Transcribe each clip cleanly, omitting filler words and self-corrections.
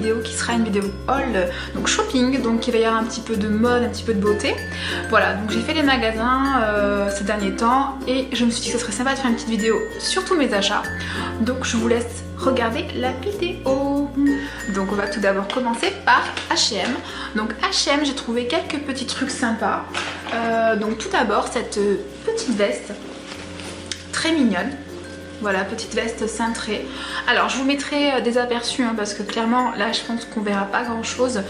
vidéo qui sera une vidéo haul, donc shopping, donc il va y avoir un petit peu de mode, un petit peu de beauté. Voilà, donc j'ai fait les magasins ces derniers temps et je me suis dit que ce serait sympa de faire une petite vidéo sur tous mes achats. Donc je vous laisse regarder la vidéo. Donc on va tout d'abord commencer par H&M. Donc H&M, j'ai trouvé quelques petits trucs sympas. Donc tout d'abord cette petite veste très mignonne. Voilà, petite veste cintrée. Alors je vous mettrai des aperçus parce que clairement là je pense qu'on verra pas grand chose.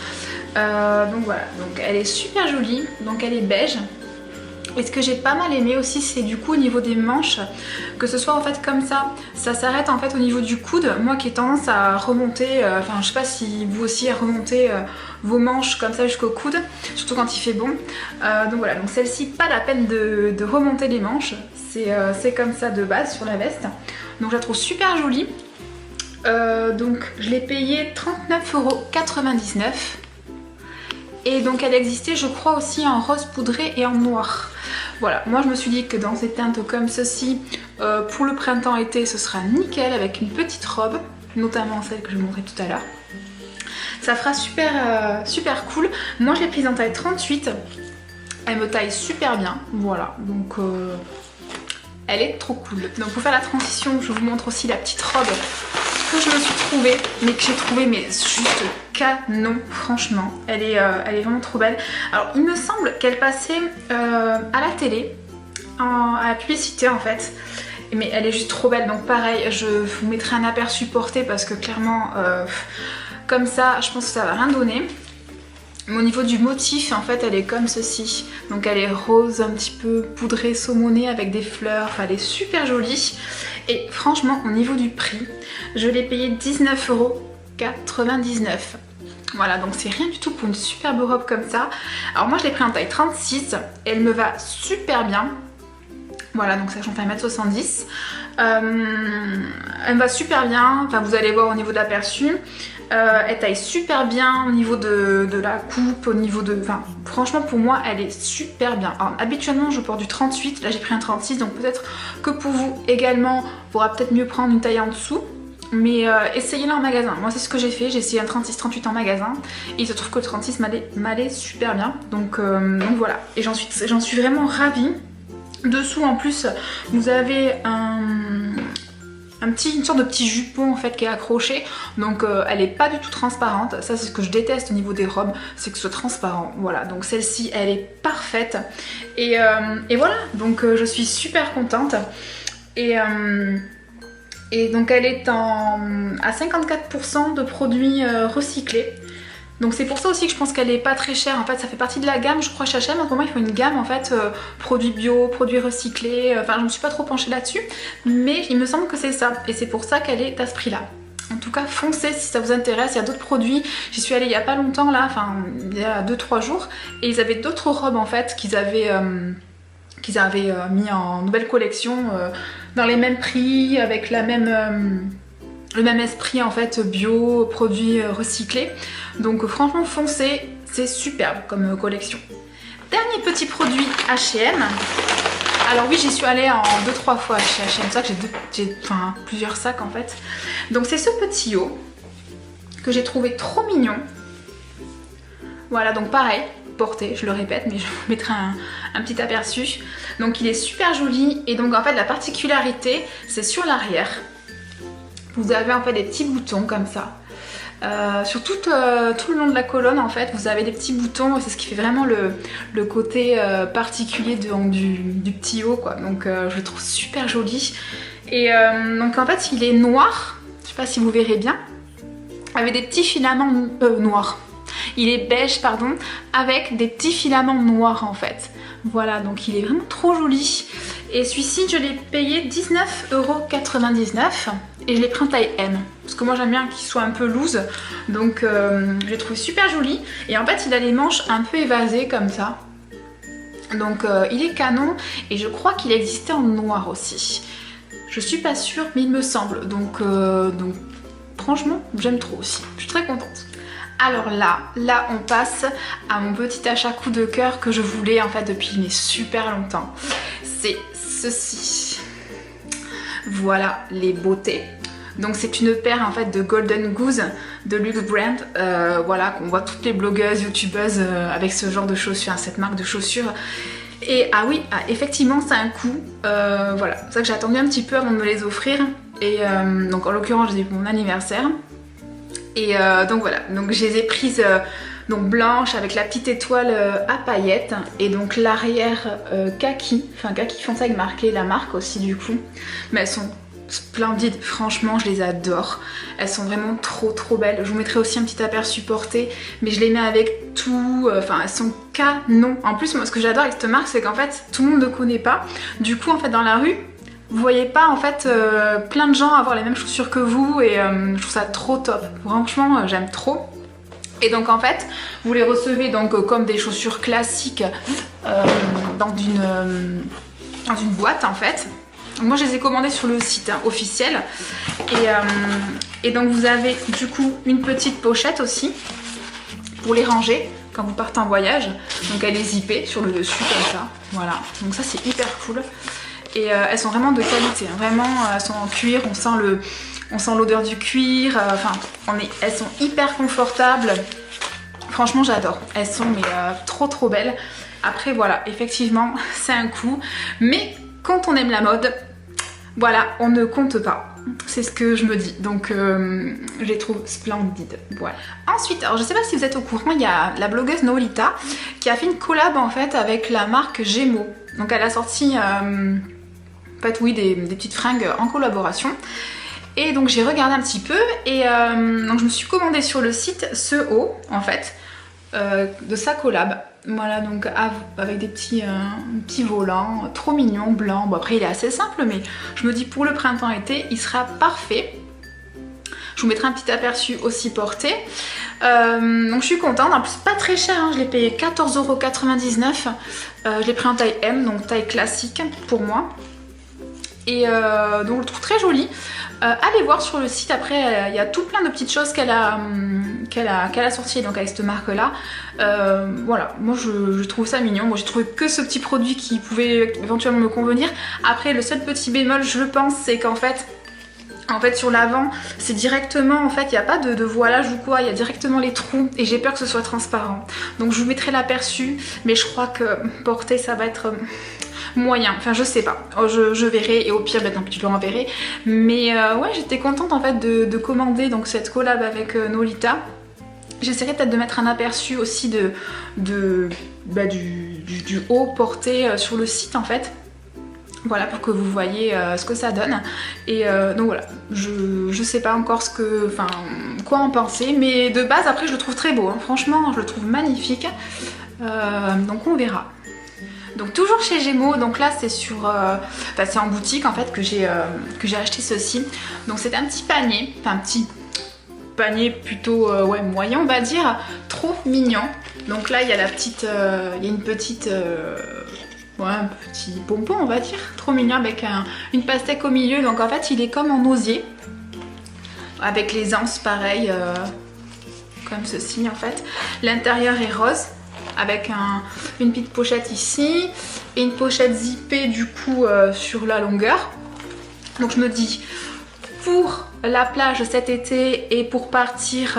Donc voilà, donc elle est super jolie, donc elle est beige. Et ce que j'ai pas mal aimé aussi, c'est du coup au niveau des manches, que ce soit en fait comme ça s'arrête en fait au niveau du coude. Moi qui ai tendance à remonter, enfin je sais pas si vous aussi à remonter vos manches comme ça jusqu'au coude, surtout quand il fait bon. Donc voilà, donc celle-ci, pas la peine de remonter les manches, c'est comme ça de base sur la veste. Donc je la trouve super jolie. Donc je l'ai payée 39,99 €. Et donc elle existait je crois aussi en rose poudré et en noir. Voilà, moi je me suis dit que dans ces teintes comme ceci, pour le printemps-été ce sera nickel avec une petite robe, notamment celle que je vous montrais tout à l'heure. Ça fera super cool. Moi je l'ai prise en taille 38, elle me taille super bien, voilà, donc elle est trop cool. Donc pour faire la transition, je vous montre aussi la petite robe que je me suis trouvée, mais que j'ai trouvée mais juste canon, franchement. Elle est vraiment trop belle. Alors il me semble qu'elle passait à la télé, à la publicité en fait. Mais elle est juste trop belle, donc pareil, je vous mettrai un aperçu porté parce que clairement, comme ça, je pense que ça va rien donner. Mais au niveau du motif, en fait, elle est comme ceci. Donc elle est rose, un petit peu poudrée, saumonée avec des fleurs. Enfin, elle est super jolie. Et franchement, au niveau du prix, je l'ai payé 19,99 €. Voilà, donc c'est rien du tout pour une superbe robe comme ça. Alors moi, je l'ai pris en taille 36. Elle me va super bien. Voilà, donc sachant qu'elle fait 1m70. Elle me va super bien. Enfin, vous allez voir au niveau de l'aperçu. Elle taille super bien au niveau de la coupe, au niveau de... Enfin, franchement pour moi elle est super bien. Alors, habituellement je porte du 38, là j'ai pris un 36, donc peut-être que pour vous également, il faudra peut-être mieux prendre une taille en dessous. Mais essayez-la en magasin. Moi c'est ce que j'ai fait, j'ai essayé un 36-38 en magasin et il se trouve que le 36 m'allait super bien. Donc voilà, et j'en suis vraiment ravie. Dessous en plus vous avez une sorte de petit jupon en fait qui est accroché, donc elle est pas du tout transparente. Ça c'est ce que je déteste au niveau des robes, c'est que ce soit transparent. Voilà, donc celle-ci elle est parfaite et voilà, donc je suis super contente et donc elle est à 54% de produits recyclés. Donc c'est pour ça aussi que je pense qu'elle est pas très chère. En fait ça fait partie de la gamme, je crois, chez H&M. En ce moment ils font une gamme en fait, produits bio, produits recyclés. Enfin je me suis pas trop penchée là-dessus, mais il me semble que c'est ça. Et c'est pour ça qu'elle est à ce prix-là. En tout cas foncez si ça vous intéresse, il y a d'autres produits. J'y suis allée il y a pas longtemps là, enfin il y a 2-3 jours. Et ils avaient d'autres robes en fait qu'ils avaient mis en nouvelle collection dans les mêmes prix, avec le même esprit en fait, bio, produits recyclés. Donc franchement foncez, c'est superbe comme collection. Dernier petit produit H&M. Alors oui, j'y suis allée en 2-3 fois chez H&M, c'est ça que j'ai plusieurs sacs en fait. Donc c'est ce petit haut que j'ai trouvé trop mignon. Voilà, donc pareil, porté, je le répète, mais je vous mettrai un petit aperçu. Donc il est super joli et donc en fait la particularité c'est sur l'arrière. Vous avez en fait des petits boutons comme ça. Sur tout le long de la colonne en fait vous avez des petits boutons et c'est ce qui fait vraiment le côté particulier du petit haut quoi. Donc je le trouve super joli et donc en fait il est noir, je sais pas si vous verrez bien, avec des petits filaments noirs. Il est beige pardon, avec des petits filaments noirs en fait. Voilà, donc il est vraiment trop joli. Et celui-ci je l'ai payé 19,99 € et je l'ai pris en taille M. Parce que moi j'aime bien qu'il soit un peu loose. Donc je l'ai trouvé super joli. Et en fait il a les manches un peu évasées comme ça. Donc il est canon. Et je crois qu'il existait en noir aussi. Je suis pas sûre mais il me semble. Donc franchement j'aime trop aussi. Je suis très contente. Alors là on passe à mon petit achat coup de cœur que je voulais en fait depuis mais super longtemps. C'est ceci. Voilà les beautés. Donc c'est une paire en fait de Golden Goose de Luxe Brand, voilà, qu'on voit toutes les blogueuses, youtubeuses avec ce genre de chaussures, cette marque de chaussures. Et ah oui, effectivement c'est un coup, voilà, c'est ça que j'ai attendu un petit peu avant de me les offrir. Et donc en l'occurrence je les ai pour mon anniversaire. Et donc voilà, donc je les ai prises donc blanches avec la petite étoile à paillettes. Et donc l'arrière kaki, enfin kaki foncé avec marqué la marque aussi du coup. Mais elles sont splendides, franchement je les adore. Elles sont vraiment trop belles. Je vous mettrai aussi un petit aperçu porté, mais je les mets avec tout, enfin elles sont canon. En plus moi ce que j'adore avec cette marque c'est qu'en fait tout le monde ne connaît pas. Du coup en fait dans la rue, vous voyez pas en fait plein de gens avoir les mêmes chaussures que vous et je trouve ça trop top. Franchement j'aime trop. Et donc en fait vous les recevez donc comme des chaussures classiques dans une boîte en fait. Moi je les ai commandées sur le site officiel et donc vous avez du coup une petite pochette aussi pour les ranger quand vous partez en voyage. Donc elle est zippée sur le dessus comme ça, voilà, donc ça c'est hyper cool. Et elles sont vraiment de qualité, hein. Vraiment elles sont en cuir, on sent l'odeur du cuir, enfin elles sont hyper confortables. Franchement j'adore, elles sont mais trop belles. Après voilà, effectivement c'est un coup, mais quand on aime la mode, voilà, on ne compte pas. C'est ce que je me dis, donc je les trouve splendides. Voilà. Ensuite, alors je sais pas si vous êtes au courant, il y a la blogueuse Nolita qui a fait une collab en fait avec la marque Gémeaux. Donc elle a sorti en fait, oui, des petites fringues en collaboration. Et donc j'ai regardé un petit peu et donc je me suis commandé sur le site ce haut en fait de sa collab. Voilà, donc avec des petits volants, trop mignons, blancs. Bon après il est assez simple mais je me dis pour le printemps-été il sera parfait. Je vous mettrai un petit aperçu aussi porté. Donc je suis contente, en plus pas très cher, hein. Je l'ai payé 14,99 €. Je l'ai pris en taille M, donc taille classique pour moi. Et donc je le trouve très joli. Allez voir sur le site, après il y a tout plein de petites choses qu'elle a sorties donc avec cette marque là. Voilà, moi je trouve ça mignon. Moi j'ai trouvé que ce petit produit qui pouvait éventuellement me convenir. Après le seul petit bémol je pense c'est qu'en fait sur l'avant c'est directement, en fait il n'y a pas de voilage ou quoi, il y a directement les trous et j'ai peur que ce soit transparent. Donc je vous mettrai l'aperçu, mais je crois que porter ça va être moyen, enfin je sais pas, je verrai et au pire tant pis je le renverrai. Mais ouais j'étais contente en fait de commander donc cette collab avec Nolita. J'essaierai peut-être de mettre un aperçu aussi du haut porté sur le site en fait. Voilà, pour que vous voyez ce que ça donne. Et donc voilà, je sais pas encore quoi en penser, mais de base après je le trouve très beau, hein. Franchement je le trouve magnifique. Donc on verra. Donc toujours chez Gémeaux, donc là c'est c'est en boutique en fait que j'ai acheté ceci. Donc c'est un petit panier, enfin un petit panier plutôt ouais, moyen on va dire, trop mignon. Donc là il y a une petite ouais, un petit pompon on va dire, trop mignon avec une pastèque au milieu. Donc en fait il est comme en osier avec les anses pareil comme ceci en fait. L'intérieur est rose avec une petite pochette ici et une pochette zippée du coup sur la longueur. Donc je me dis pour la plage cet été et pour partir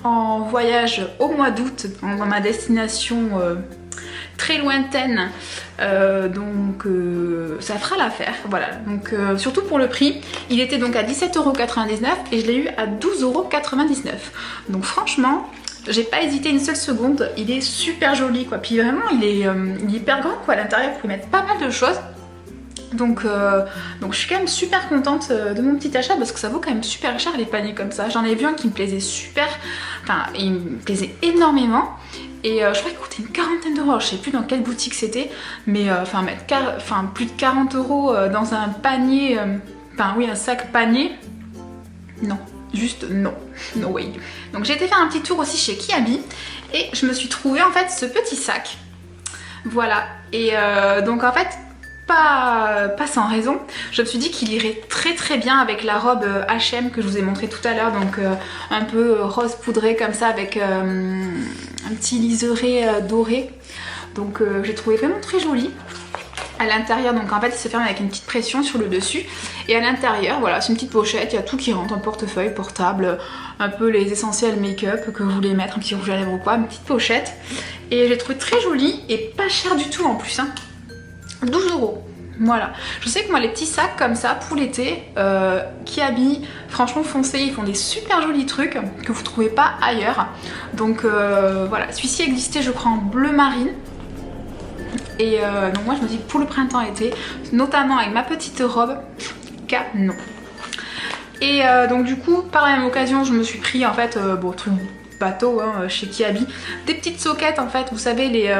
en voyage au mois d'août dans ma destination très lointaine, donc ça fera l'affaire. Voilà, donc surtout pour le prix, il était donc à 17,99 € et je l'ai eu à 12,99 €. Donc franchement j'ai pas hésité une seule seconde, il est super joli quoi, puis vraiment il est hyper grand quoi, à l'intérieur vous pouvez mettre pas mal de choses. Donc je suis quand même super contente de mon petit achat parce que ça vaut quand même super cher les paniers comme ça. J'en ai vu un qui me plaisait super, enfin il me plaisait énormément et je crois qu'il coûtait une quarantaine d'euros. Je sais plus dans quelle boutique c'était, mais plus de 40 € dans un panier, enfin oui un sac panier, non. Juste non, no way. Donc j'ai été faire un petit tour aussi chez Kiabi et je me suis trouvé en fait ce petit sac. Voilà, et donc en fait pas sans raison, je me suis dit qu'il irait très bien avec la robe H&M que je vous ai montré tout à l'heure, donc un peu rose poudré comme ça avec un petit liseré doré. Donc j'ai trouvé vraiment très joli. à l'intérieur, donc en fait il se ferme avec une petite pression sur le dessus, et à l'intérieur voilà c'est une petite pochette, il y a tout qui rentre, un portefeuille, portable, un peu les essentiels make-up que vous voulez mettre, un petit rouge à lèvres ou quoi, une petite pochette, et j'ai trouvé très jolie et pas cher du tout en plus, hein. 12 €. Voilà, je sais que moi les petits sacs comme ça pour l'été, Kiabi, franchement foncez, ils font des super jolis trucs que vous trouvez pas ailleurs. Donc voilà, celui-ci existait je crois en bleu marine. Et donc moi je me dis que pour le printemps-été, notamment avec ma petite robe, canon. Et donc du coup par la même occasion je me suis pris en fait, bon truc bateau hein, chez Kiabi, des petites soquettes en fait, vous savez les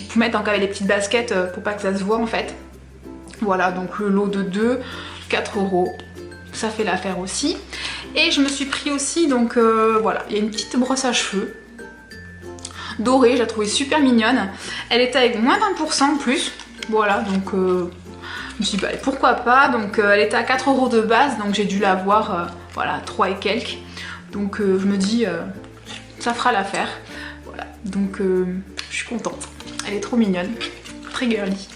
pour mettre donc avec les petites baskets pour pas que ça se voit en fait. Voilà, donc le lot de 2, 4 €, ça fait l'affaire aussi. Et je me suis pris aussi donc voilà, il y a une petite brosse à cheveux dorée, je la trouvais super mignonne. Elle était avec moins 20% en plus. Voilà, donc je me suis dit bah, pourquoi pas. Donc elle était à 4 € de base, donc j'ai dû l'avoir voilà 3 et quelques. Donc je me dis ça fera l'affaire. Voilà, donc je suis contente. Elle est trop mignonne, très girly.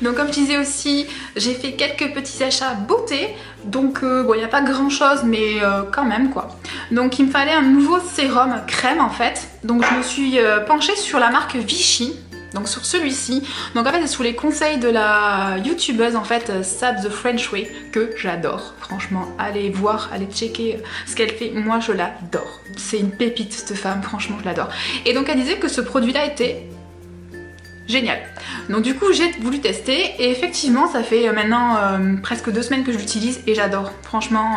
Donc comme je disais aussi, j'ai fait quelques petits achats beauté, donc bon il n'y a pas grand chose mais quand même quoi. Donc il me fallait un nouveau sérum crème en fait, donc je me suis penchée sur la marque Vichy, donc sur celui-ci. Donc en fait c'est sous les conseils de la youtubeuse en fait Sab the French Way, que j'adore, franchement allez voir, allez checker ce qu'elle fait, moi je l'adore. C'est une pépite cette femme, franchement je l'adore. Et donc elle disait que ce produit là était génial. Donc du coup j'ai voulu tester et effectivement ça fait maintenant presque 2 semaines que je l'utilise et j'adore. Franchement,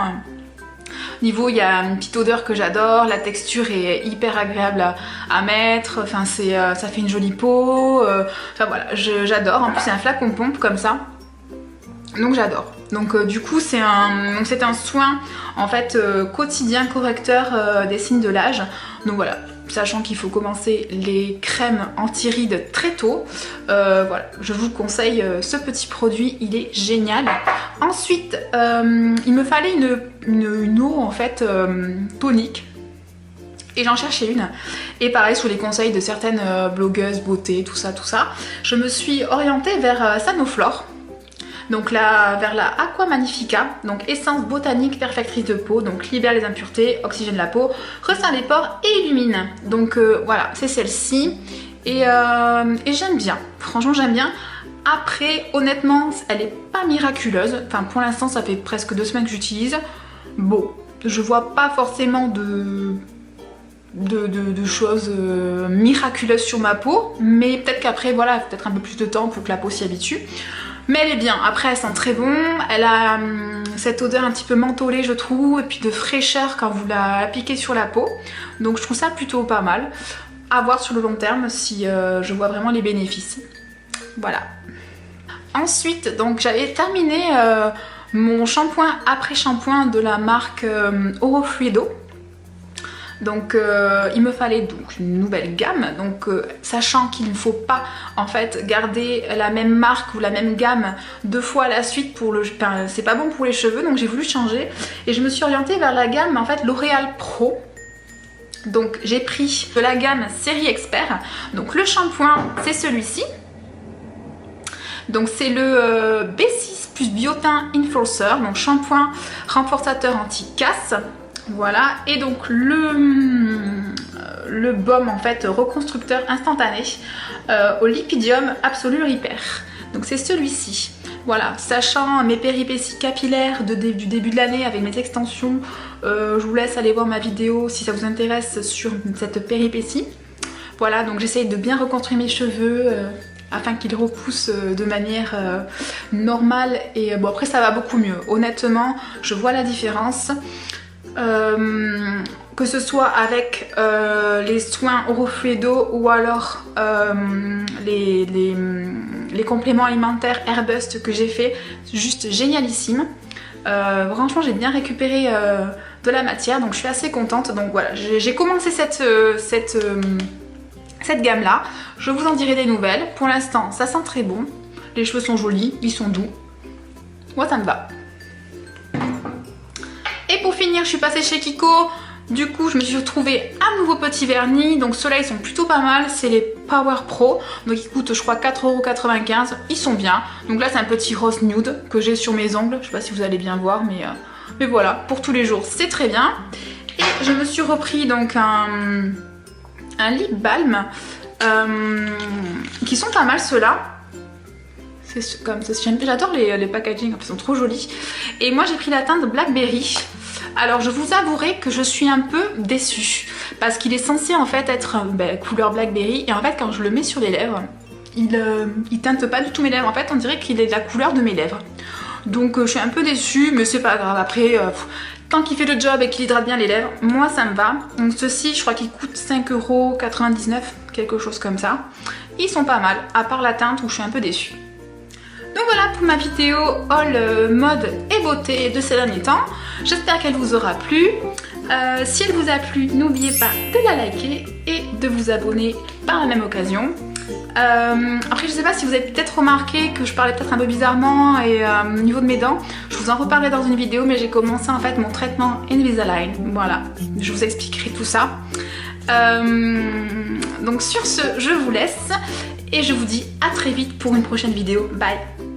niveau il y a une petite odeur que j'adore, la texture est hyper agréable à mettre, enfin ça fait une jolie peau, enfin voilà, j'adore. En plus c'est un flacon pompe comme ça, donc j'adore. Donc du coup c'est un soin en fait quotidien correcteur des signes de l'âge. Donc voilà, sachant qu'il faut commencer les crèmes anti-rides très tôt. Voilà, je vous conseille ce petit produit, il est génial. Ensuite, il me fallait une eau en fait tonique. Et j'en cherchais une. Et pareil, sous les conseils de certaines blogueuses beauté, tout ça, je me suis orientée vers Sanoflore. Donc là, vers la Aqua Magnifica, donc essence botanique perfectrice de peau, donc libère les impuretés, oxygène la peau, resserre les pores et illumine. Donc voilà, c'est celle-ci. Et j'aime bien, franchement j'aime bien. Après, honnêtement, elle est pas miraculeuse. Enfin, pour l'instant, ça fait presque 2 semaines que j'utilise. Bon, je vois pas forcément de choses miraculeuses sur ma peau. Mais peut-être qu'après, voilà, peut-être un peu plus de temps pour que la peau s'y habitue. Mais elle est bien, après elle sent très bon, elle a cette odeur un petit peu mentholée je trouve, et puis de fraîcheur quand vous la piquez sur la peau. Donc je trouve ça plutôt pas mal. À voir sur le long terme si je vois vraiment les bénéfices. Voilà. Ensuite, donc j'avais terminé mon shampoing après shampoing de la marque Orofluido. Donc il me fallait donc une nouvelle gamme, donc sachant qu'il ne faut pas en fait garder la même marque ou la même gamme 2 fois à la suite pour le, enfin, c'est pas bon pour les cheveux, donc j'ai voulu changer et je me suis orientée vers la gamme en fait L'Oréal Pro. Donc j'ai pris de la gamme série expert, donc le shampoing c'est celui-ci. Donc c'est le B6 plus biotin Enforcer, donc shampoing renforçateur anti-casse. Voilà, et donc le baume en fait reconstructeur instantané au lipidium Absolute Repair. Donc c'est celui-ci. Voilà, sachant mes péripéties capillaires du début de l'année avec mes extensions, je vous laisse aller voir ma vidéo si ça vous intéresse sur cette péripétie. Voilà, donc j'essaye de bien reconstruire mes cheveux afin qu'ils repoussent de manière normale. Et bon, après ça va beaucoup mieux. Honnêtement, je vois la différence. Que ce soit avec les soins Orofluido ou alors les compléments alimentaires Airbust que j'ai fait, juste génialissime. Franchement j'ai bien récupéré de la matière, donc je suis assez contente. Donc voilà, j'ai commencé cette gamme là, je vous en dirai des nouvelles. Pour l'instant ça sent très bon, les cheveux sont jolis, ils sont doux, moi ça me va. Et pour finir, je suis passée chez Kiko. Du coup, je me suis trouvé un nouveau petit vernis. Donc ceux-là, ils sont plutôt pas mal. C'est les Power Pro. Donc ils coûtent, je crois, 4,95 €. Ils sont bien. Donc là, c'est un petit rose nude que j'ai sur mes ongles. Je sais pas si vous allez bien voir, mais voilà. Pour tous les jours, c'est très bien. Et je me suis repris donc un lip balm. Qui sont pas mal ceux-là. C'est comme ça. J'adore les packaging, ils sont trop jolis. Et moi, j'ai pris la teinte Blackberry. Alors je vous avouerai que je suis un peu déçue parce qu'il est censé en fait être couleur Blackberry et en fait quand je le mets sur les lèvres il teinte pas du tout mes lèvres, en fait on dirait qu'il est de la couleur de mes lèvres, donc je suis un peu déçue mais c'est pas grave, après tant qu'il fait le job et qu'il hydrate bien les lèvres, moi ça me va. Donc ceux-ci je crois qu'ils coûtent 5,99 €, quelque chose comme ça. Ils sont pas mal, à part la teinte où je suis un peu déçue. Donc voilà pour ma vidéo haul mode et beauté de ces derniers temps. J'espère qu'elle vous aura plu. Si elle vous a plu, n'oubliez pas de la liker et de vous abonner par la même occasion. Après je sais pas si vous avez peut-être remarqué que je parlais peut-être un peu bizarrement et au niveau de mes dents, je vous en reparlerai dans une vidéo, mais j'ai commencé en fait mon traitement Invisalign. Voilà, je vous expliquerai tout ça. Donc sur ce, je vous laisse et je vous dis à très vite pour une prochaine vidéo. Bye!